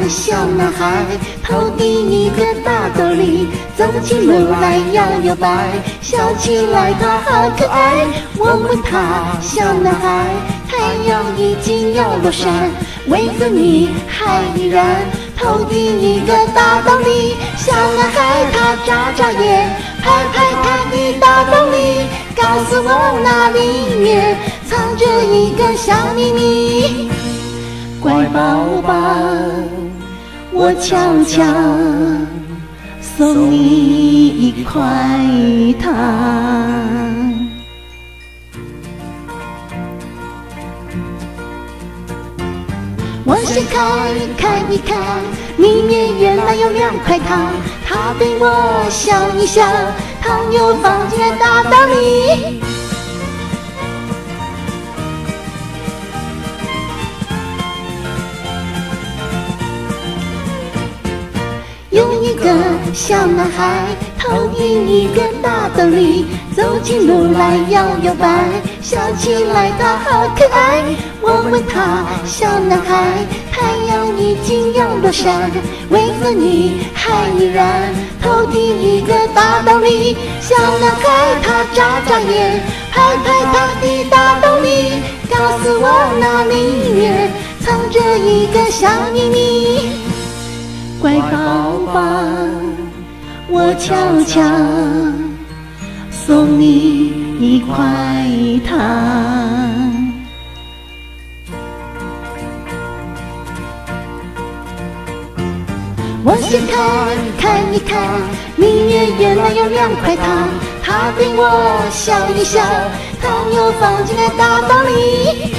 小男孩，头顶一个大斗笠，走起路来摇摇摆，笑起来他好可爱。我问他，小男孩，太阳已经要落山，为何你还依然头顶一个大斗笠？小男孩他眨眨眼，拍拍他的大斗笠，告诉我那里面藏着一个小秘密。乖宝宝，我悄悄送你一块糖。我掀开看一看，里面原来有2块糖。他对我笑一笑，糖又放进了大斗里。有一个小男孩，头顶一个大斗笠，走起路来摇摇摆，笑起来他好可爱。我问他，小男孩，太阳已经要落山，为何你还依然头顶一个大斗笠？小男孩他眨眨眼，拍拍他的大斗笠，告诉我那里面藏着一个小秘密。乖宝宝，我悄悄送你一块糖。我掀开看一看，里面原来有2块糖。他对我笑一笑，糖又放进了大斗里。